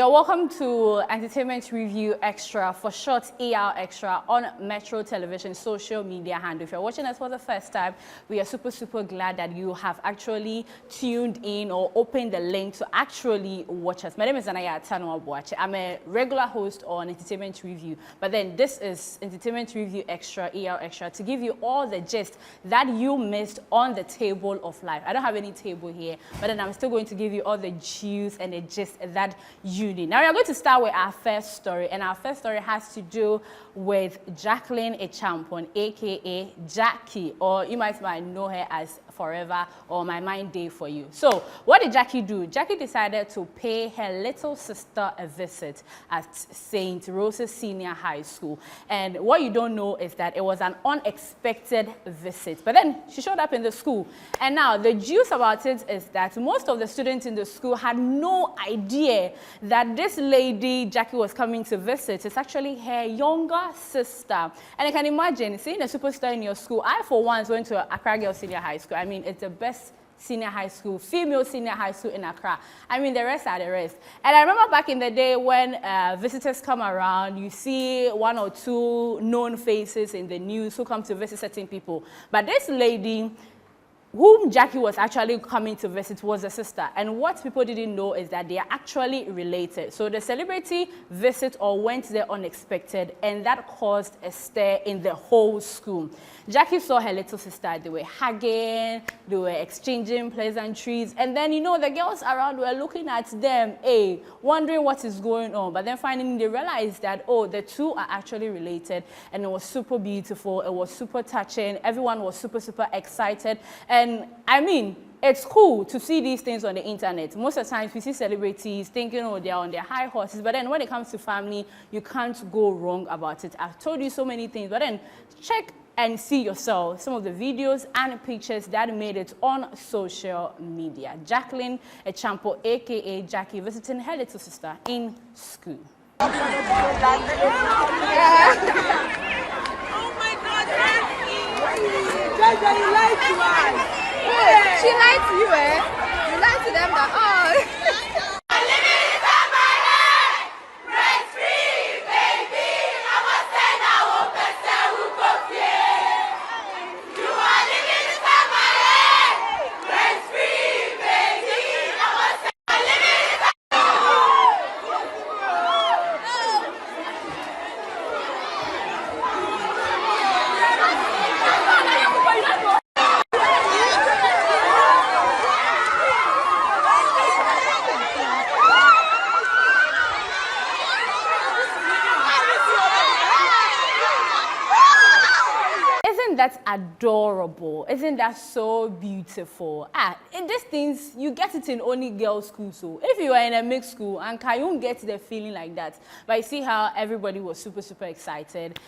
You're welcome to Entertainment Review Extra, for short ER Extra, on Metro Television social media handle. If you're watching us for the first time, we are super glad that you have actually tuned in or opened the link to actually watch us. My name is Anaya Tanwa Boache. I'm a regular host on Entertainment Review, but then this is Entertainment Review Extra, ER Extra, to give you all the gist that you missed on the table of life. I don't have any table here, but then I'm still going to give you all the juice and the gist that you need. Now we are going to start with our first story, and our first story has to do with Jacqueline Echampon, aka Jackie, or you might know her as Forever or My Mind Day for You. So what did Jackie do? Jackie decided to pay her little sister a visit at St. Rose's Senior High School. And what you don't know is that it was an unexpected visit. But then she showed up in the school. And now the juice about it is that most of the students in the school had no idea that this lady Jackie was coming to visit is actually her younger sister. And you can imagine seeing a superstar in your school. I, for once, went to Accra Girls Senior High School. I mean, it's the best senior high school, female senior high school in Accra. I mean, the rest are the rest. And I remember back in the day when visitors come around, you see one or two known faces in the news who come to visit certain people. But this lady, whom Jackie was actually coming to visit, was a sister. And what people didn't know is that they are actually related. So the celebrity visit or went there unexpected, and that caused a stir in the whole school. Jackie saw her little sister. They were hugging, they were exchanging pleasantries, and then, you know, the girls around were looking at them, wondering what is going on. But then finally they realized that, oh, the two are actually related, and it was super beautiful, it was super touching, everyone was super excited. And I mean, it's cool to see these things on the internet. Most of the times we see celebrities thinking, oh, they're on their high horses, but then when it comes to family, you can't go wrong about it. I've told you so many things, but then check and see yourself some of the videos and pictures that made it on social media. Jacqueline Echampon, aka Jackie, visiting her little sister in school. Oh my God, Jackie! You lied to us. Hey. She lied to you, eh? You lied to them that, oh. That's adorable. Isn't that so beautiful? In these things, you get it in only girls' school. So if you are in a mixed school, and you won't get the feeling like that. But you see how everybody was super excited.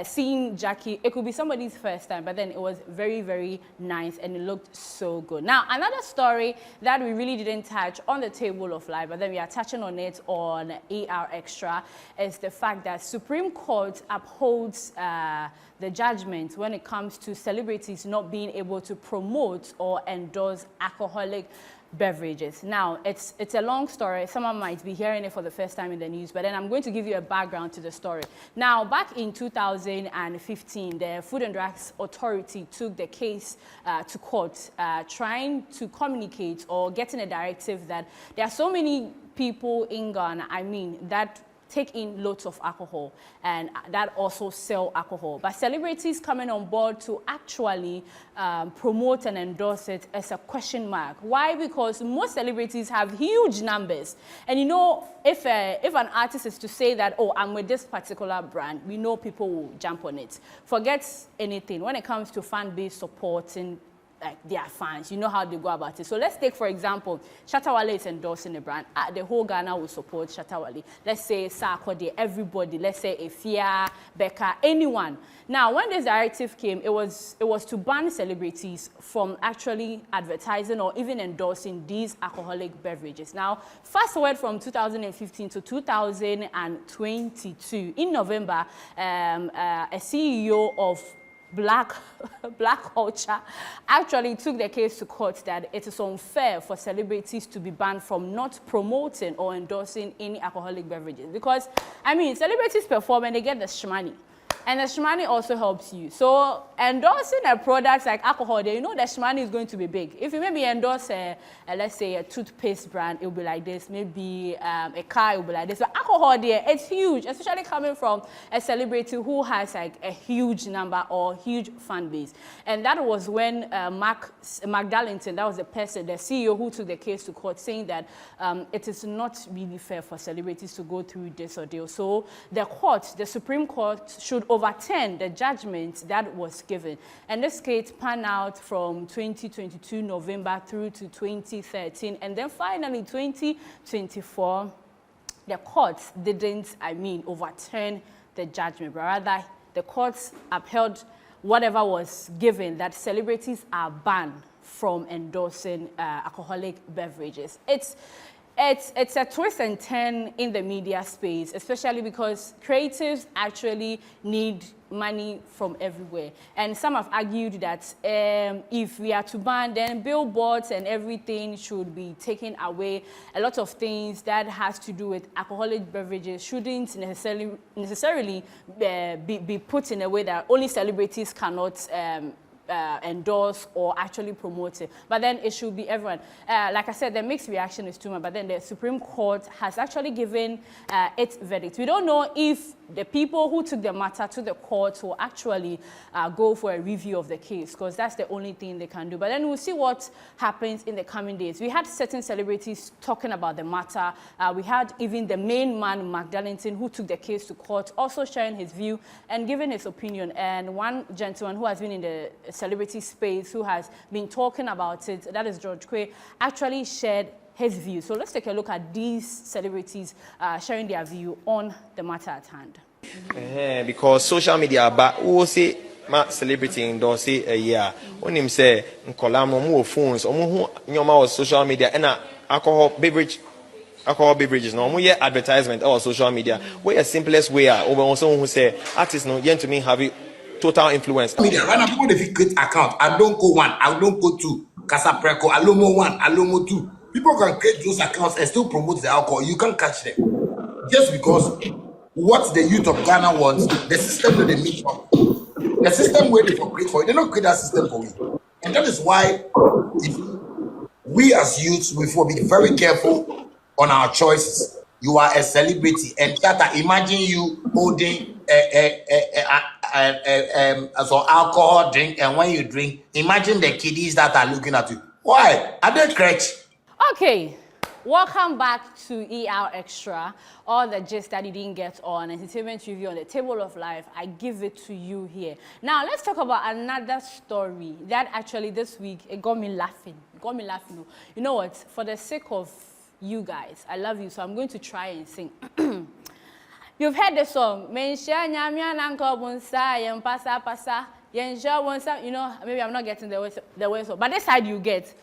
Seeing Jackie, it could be somebody's first time, but then it was very nice, and it looked so good. Now, another story that we really didn't touch on the table of life, but then we are touching on it on ER Extra, is the fact that Supreme Court upholds the judgment when it comes to celebrities not being able to promote or endorse alcoholic beverages. Now, it's a long story. Someone might be hearing it for the first time in the news, but then I'm going to give you a background to the story. Now, back in 2015, the Food and Drugs Authority took the case to court, trying to communicate or getting a directive that there are so many people in Ghana, that take in loads of alcohol and that also sell alcohol. But celebrities coming on board to actually promote and endorse it as a question mark. Why? Because most celebrities have huge numbers. And you know, if an artist is to say that, oh, I'm with this particular brand, we know people will jump on it. Forget anything. When it comes to fan base supporting their fans, you know how they go about it. So let's take, for example, Shatta Wale is endorsing a brand. The whole Ghana will support Shatta Wale. Let's say Sarkodie, everybody. Let's say Efia, Becca, anyone. Now, when this directive came, it was to ban celebrities from actually advertising or even endorsing these alcoholic beverages. Now, fast forward from 2015 to 2022, in November, a CEO of black culture actually took the case to court that it is unfair for celebrities to be banned from not promoting or endorsing any alcoholic beverages. Because, I mean, celebrities perform and they get the shmoney. And the shmoney also helps you. So endorsing a product like alcohol, you know the shmoney is going to be big. If you maybe endorse let's say a toothpaste brand, it will be like this. Maybe a car, it will be like this. But alcohol there, it's huge, especially coming from a celebrity who has like a huge number or huge fan base. And that was when Mark Darlington, that was the person, the CEO who took the case to court, saying that it is not really fair for celebrities to go through this ordeal. So the Supreme Court should overturn the judgment that was given. And this case panned out from 2022 November through to 2013. And then finally 2024, the courts didn't, overturn the judgment, but rather the courts upheld whatever was given, that celebrities are banned from endorsing alcoholic beverages. It's a twist and turn in the media space, especially because creatives actually need money from everywhere. And some have argued that if we are to ban, then billboards and everything should be taken away. A lot of things that has to do with alcoholic beverages shouldn't necessarily be put in a way that only celebrities cannot endorse or actually promote it. But then it should be everyone. Like I said, the mixed reaction is too much, but then the Supreme Court has actually given its verdict. We don't know if the people who took the matter to the court will actually go for a review of the case, because that's the only thing they can do. But then we'll see what happens in the coming days. We had certain celebrities talking about the matter. We had even the main man, Mark Darlington, who took the case to court, also sharing his view and giving his opinion. And one gentleman who has been in the celebrity space, who has been talking about it, that is George Quay, actually shared his view. So let's take a look at these celebrities sharing their view on the matter at hand. Because social media, but we say my celebrity endorse a year. When him say nkola more phones, omo nyoma was social media and alcohol beverages. No, we advertisement or social media. We a simplest way. Over also who say artists no yen to me have it total influence. Media right now people they create account. I don't go one, I don't go two. Casa Preco, Alomo one, Alomo two. People can create those accounts and still promote the alcohol. You can't catch them. Just because what the youth of Ghana wants, the system that they meet on. The system where they create for it, they don't create that system for you. And that is why if we as youths, we will be very careful on our choices. You are a celebrity, and that imagine you holding some alcohol drink, and when you drink, imagine the kiddies that are looking at you. Why? Are they crutch? Okay, welcome back to ER Extra. All the gist that you didn't get on Entertainment Review on the Table of Life, I give it to you here. Now, let's talk about another story that actually this week, it got me laughing. You know what? For the sake of you guys, I love you, so I'm going to try and sing. You've heard the song, you know, maybe I'm not getting the words, but this side you get.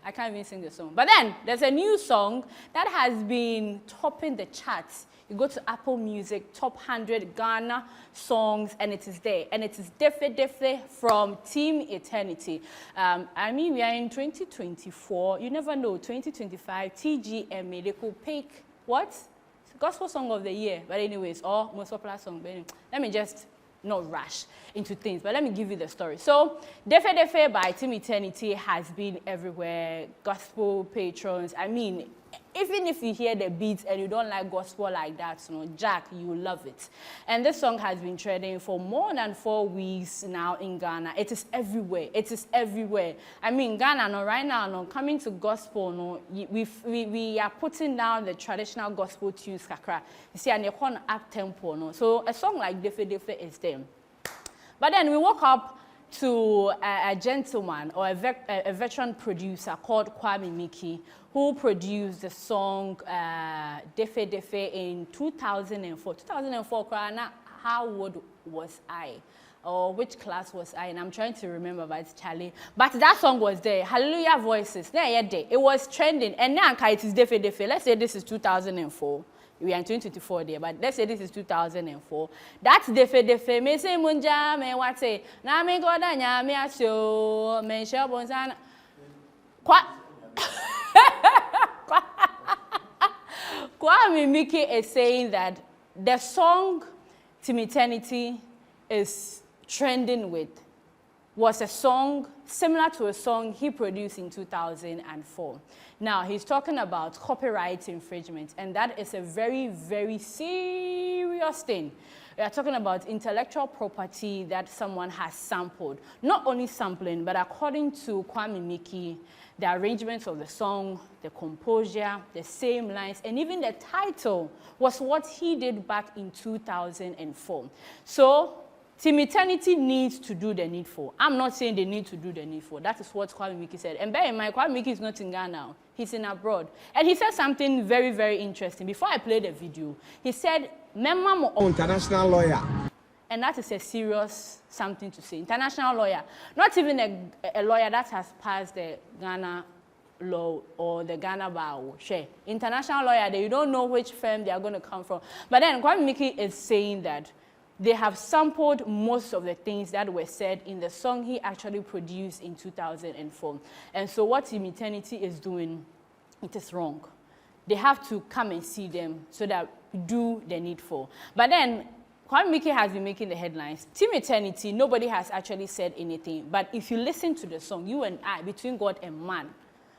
I can't even sing the song. But then there's a new song that has been topping the charts. You go to Apple Music, top 100 Ghana songs, and it is there. And it is Defe from Team Eternity. I mean, we are in 2024. You never know, 2025, TGMA, they could pick what? Gospel Song of the Year. But anyways, or most popular song. But anyway, let me just not rush into things, but let me give you the story. So, Defe by Team Eternity has been everywhere. Gospel patrons, I mean, even if you hear the beats and you don't like gospel like that, you know, Jack, you will love it. And this song has been trending for more than 4 weeks now in Ghana. It is everywhere. It is everywhere. I mean, Ghana, no, right now, no, coming to gospel, no, we are putting down the traditional gospel tunes, kakra. You see, and you're on up tempo, no. So a song like Defe is there. But then we woke up to a gentleman or a veteran producer called Kwame Miki, who produced the song Defe in 2004. 2004, how old was I? Or which class was I? And I'm trying to remember, but it's Charlie. But that song was there. Hallelujah Voices. It was trending. And now it is Defe. Let's say this is 2004. We are in 2024 there, but let's say this is 2004. That's defe. Me say munja me what say. Na me go da nya me asio me share bonsan. Kwa Kwame Mickey is saying that the song Team Eternity is trending with was a song similar to a song he produced in 2004. Now, he's talking about copyright infringement, and that is a very, very serious thing. We are talking about intellectual property that someone has sampled. Not only sampling, but according to Kwame Mickey, the arrangements of the song, the composure, the same lines, and even the title was what he did back in 2004. So, Team Eternity needs to do the needful. I'm not saying they need to do the needful. That is what Kwame Mickey said. And bear in mind, Kwame Mickey is not in Ghana now. He's in abroad. And he said something very, very interesting. Before I play the video, he said, Memma international lawyer. And that is a serious something to say. International lawyer. Not even a lawyer that has passed the Ghana law or the Ghana bar. Share. International lawyer, you don't know which firm they are going to come from. But then Kwame Mickey is saying that they have sampled most of the things that were said in the song he actually produced in 2004. And so what Team Eternity is doing, it is wrong. They have to come and see them so that we do the needful. But then Kwame Mickey has been making the headlines. Team Eternity, nobody has actually said anything. But if you listen to the song, you and I, between God and man,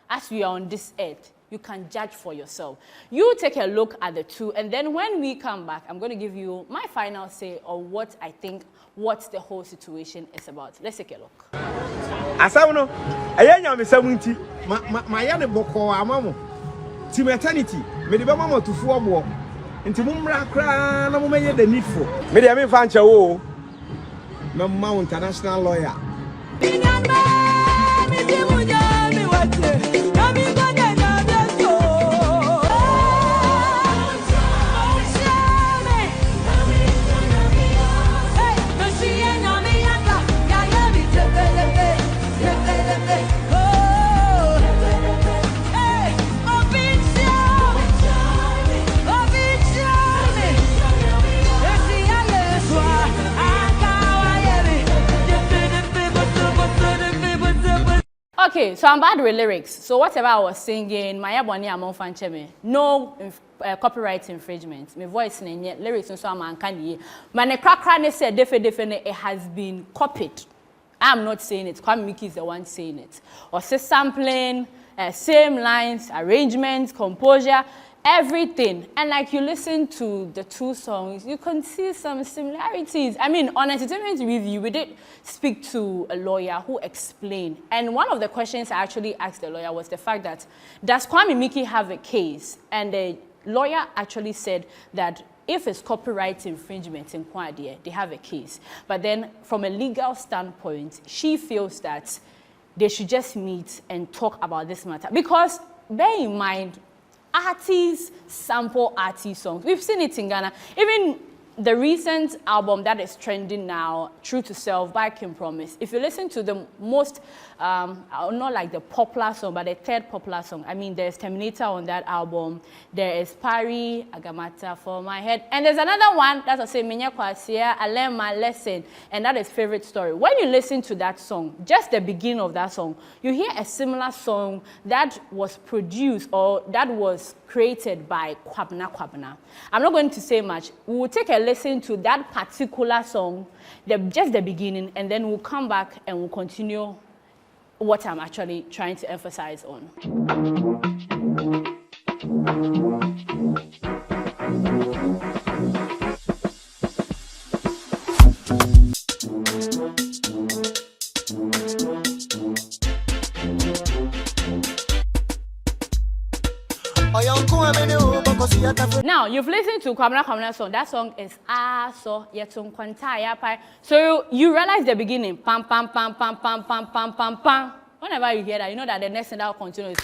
as we are on this earth, you can judge for yourself. You take a look at the two, and then when we come back, I'm going to give you my final say on what I think, what the whole situation is about. Let's take a look. Asawno, ayanya me samunti, ma ya ne boko amamo. Team Eternity, me de be mama tufu obo. Nti mumra kra na mumeye the needful. Me de me fa nche wo. Memma international lawyer. Okay, so I'm bad with lyrics. So whatever I was singing, my abone among fancheme, no copyright infringement. My voice and lyrics and so I'm uncanny. Man, a crack said definitely it has been copied. I'm not saying it. Kwame Mickey is the one saying it. Or say sampling, same lines, arrangements, composure, everything. And like you listen to the two songs, you can see some similarities. I mean, on Entertainment Review, we did speak to a lawyer who explained. And one of the questions I actually asked the lawyer was the fact that, does Kwame Mickey have a case? And the lawyer actually said that if it's copyright infringement in Kwadia, they have a case. But then from a legal standpoint, she feels that they should just meet and talk about this matter. Because bear in mind, artists sample artist songs. We've seen it in Ghana. Even the recent album that is trending now, True to Self by Kim Promise, if you listen to the most, not like the popular song, but the third popular song, I mean, there's Terminator on that album, there is Pari, Agamata for My Head, and there's another one that's a say, Minya Kwasia, I Learned My Lesson, and that is Favorite Story. When you listen to that song, just the beginning of that song, you hear a similar song that was produced or that was created by Kwabna. I'm not going to say much. We will take a listen to that particular song, just the beginning, and then we'll come back and we'll continue what I'm actually trying to emphasize on. Now, you've listened to Kwabna song. That song is So Yetung Kwanta Yapai. So you realize the beginning, pam pam pam pam pam pam pam pam pam. Whenever you hear that, you know that the next thing that will continue is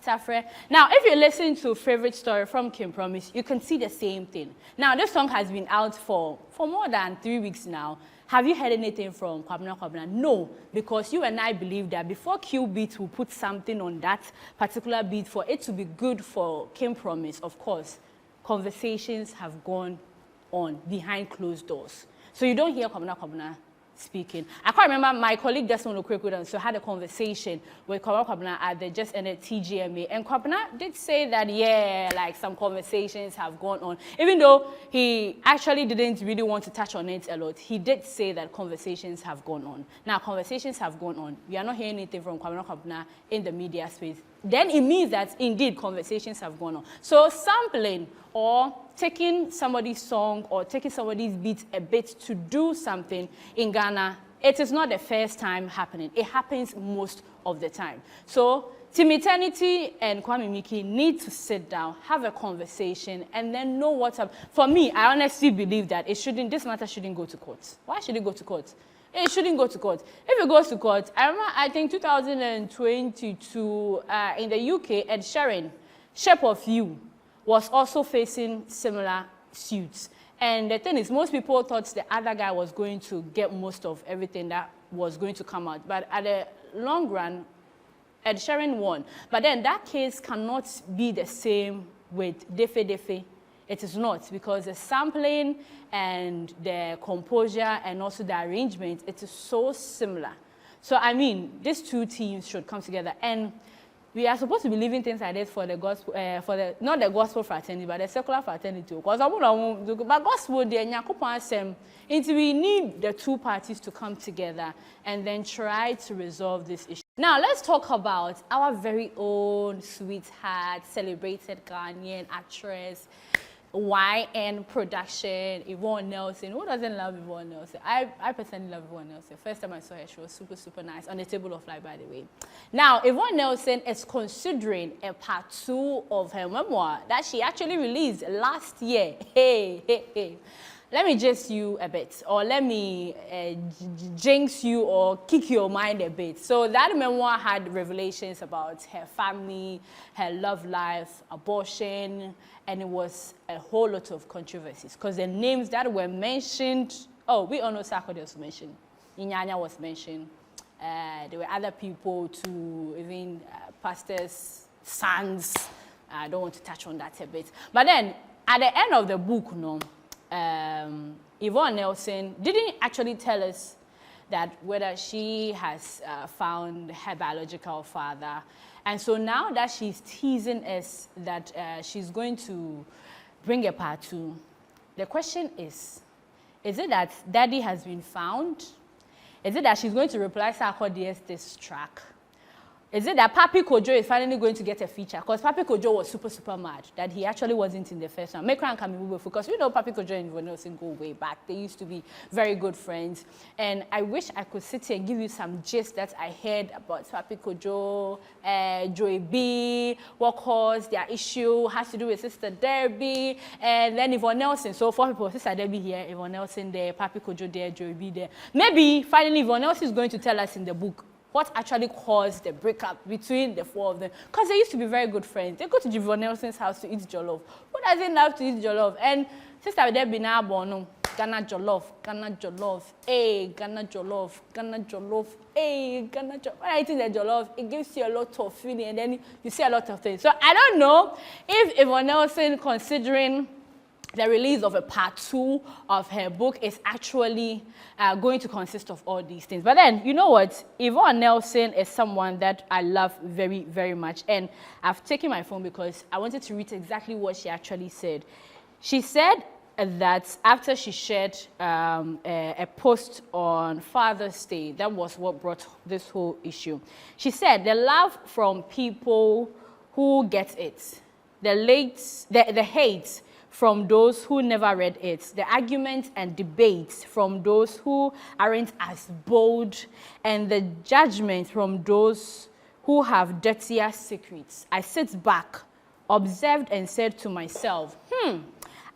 Safre. Now, if you listen to Favorite Story from Kim Promise, you can see the same thing. Now, this song has been out for more than 3 weeks now. Have you heard anything from Kwabena? No, because you and I believe that before Q Beat will put something on that particular beat for it to be good for Kim Promise, of course, conversations have gone on behind closed doors. So you don't hear Kwabena speaking. I can't remember my colleague Desmond Okwekwe so had a conversation with Kwabena at the just ended TGMA, and Kwabena did say that yeah, like some conversations have gone on. Even though he actually didn't really want to touch on it a lot, he did say that conversations have gone on. Now conversations have gone on. We are not hearing anything from Kwabena in the media space. Then it means that indeed conversations have gone on. So sampling or taking somebody's song or taking somebody's beat a bit to do something in Ghana, it is not the first time happening. It happens most of the time. So Team Eternity and Kwame Miki need to sit down, have a conversation, and then know what's up. For me, I honestly believe that this matter shouldn't go to court. Why should it go to court? It shouldn't go to court. If it goes to court, I remember, I think 2022 in the UK, Ed Sheeran, Shape of You, was also facing similar suits. And the thing is, most people thought the other guy was going to get most of everything that was going to come out. But at the long run, Ed Sheeran won. But then that case cannot be the same with Defe Defe. It is not, because the sampling and the composure and also the arrangement, it is so similar. So I mean, these two teams should come together, and we are supposed to be leaving things like this for the gospel, not the gospel fraternity, but the secular fraternity. Because but gospel, we need the two parties to come together and then try to resolve this issue. Now, let's talk about our very own sweetheart, celebrated Ghanaian actress, YN production, Yvonne Nelson. Who doesn't love Yvonne Nelson? I personally love Yvonne Nelson. First time I saw her, she was super, super nice. On the Table of Life, by the way. Now, Yvonne Nelson is considering a part 2 of her memoir that she actually released last year. Hey. Let me jinx you a bit, or let me jinx you or kick your mind a bit. So that memoir had revelations about her family, her love life, abortion, and it was a whole lot of controversies because the names that were mentioned, we all know Sarkodie was mentioned, Inyanya was mentioned, there were other people too, even pastors' sons. I don't want to touch on that a bit. But then, at the end of the book, Yvonne Nelson didn't actually tell us that whether she has found her biological father. And so now that she's teasing us that she's going to bring a part 2, the question is it that daddy has been found? Is it that she's going to reply Sarkodie's this track? Is it that Papi Kojo is finally going to get a feature? Because Papi Kojo was super, super mad that he actually wasn't in the first one. Make and Kamibu, because we know Papi Kojo and Yvonne Nelson go way back. They used to be very good friends. And I wish I could sit here and give you some gist that I heard about Papi Kojo, Joy B, what caused their issue, has to do with Sister Debbie, and then Yvonne Nelson. So 4 people, Sister Debbie here, Yvonne Nelson there, Papi Kojo there, Joy B there. Maybe finally Yvonne Nelson is going to tell us in the book what actually caused the breakup between the 4 of them. Because they used to be very good friends. They go to Yvonne Nelson's house to eat jollof. Who doesn't love to eat jollof? And Sister Debbie now born, Ghana jollof, hey, Ghana jollof, hey, Ghana jollof. When I eat the jollof, it gives you a lot of feeling, and then you see a lot of things. So I don't know if Yvonne Nelson, considering the release of a part 2 of her book, is actually going to consist of all these things. But then, you know what? Yvonne Nelson is someone that I love very, very much. And I've taken my phone because I wanted to read exactly what she actually said. She said that after she shared a post on Father's Day, that was what brought this whole issue. She said, the love from people who get it, the hate from those who never read it, the arguments and debates from those who aren't as bold, and the judgment from those who have dirtier secrets. I sit back, observed, and said to myself,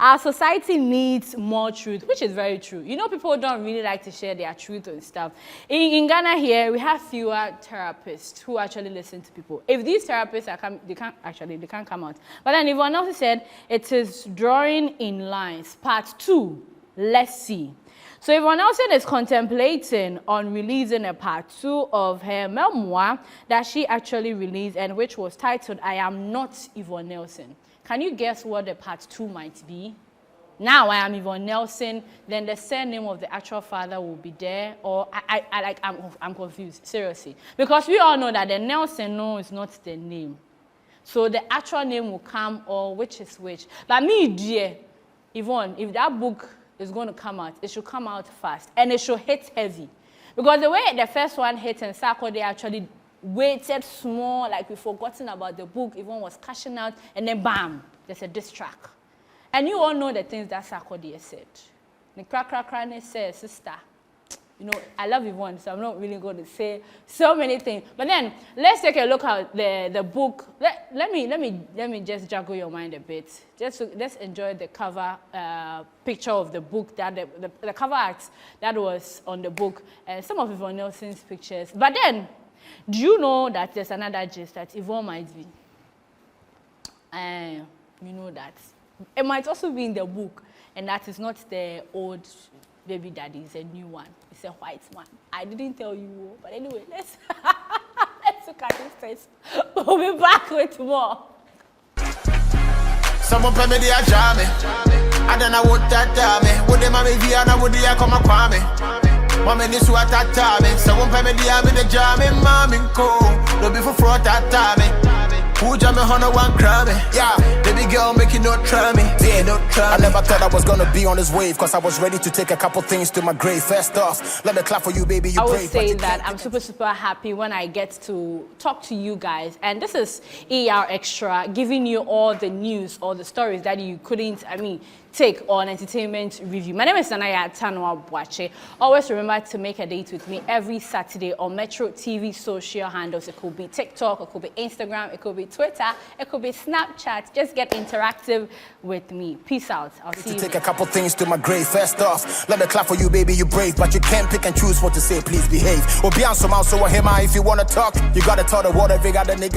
our society needs more truth, which is very true. You know, people don't really like to share their truth and stuff. In Ghana here, we have fewer therapists who actually listen to people. If these therapists they can't come out. But then everyone else said it is drawing in lines. Part 2, let's see. So Yvonne Nelson is contemplating on releasing a part 2 of her memoir that she actually released and which was titled, I Am Not Yvonne Nelson. Can you guess what the part 2 might be? Now I am Yvonne Nelson, then the surname of the actual father will be there, or I'm confused, seriously. Because we all know that the Nelson, no, is not the name. So the actual name will come, or which is which. But me, dear, Yvonne, if that book is going to come out, it should come out fast, and it should hit heavy. Because the way the first one hit in Sako, they actually waited small, like we forgotten about the book, Yvonne was cashing out, and then bam, there's a diss track. And you all know the things that Sarkodie said. The crack says, sister, you know, I love Yvonne, so I'm not really going to say so many things. But then let's take a look at the book. Let me just juggle your mind a bit. Let's enjoy the cover picture of the book, that the cover art that was on the book, and some of Yvonne Nelson's pictures. But then, do you know that there's another gist that Yvonne might be? You know that. It might also be in the book, and that is not the old baby daddy, it's a new one. It's a white man. I didn't tell you, but anyway, let's look at this face. We'll be back with more. Someone pay me the ajame. I don't know what that time. Would the mommy be and I would the come a kwame. Mommy this what that time. Someone pay me the jam, mommy cool. No be for fraud that time. Who jam me on one crummy? Yeah, baby girl, make you not try me. Yeah, not try me. I never thought I was gonna be on this wave, cause I was ready to take a couple things to my grave. First off, let me clap for you, baby. You I would brave, say that I'm super happy when I get to talk to you guys. And this is ER Extra, giving you all the news, all the stories that you couldn't, take on entertainment review. My name is Nanaya Tanwa Bwache. Always remember to make a date with me every Saturday on Metro TV social handles. It could be TikTok, it could be Instagram, it could be Twitter, it could be Snapchat. Just get interactive with me. Peace out. I'll see you. Take a couple things to my grave. First off, let me clap for you, baby. You brave, but you can't pick and choose what to say. Please behave. Or be on some out, so if you wanna talk, you gotta tell the world every other nigga.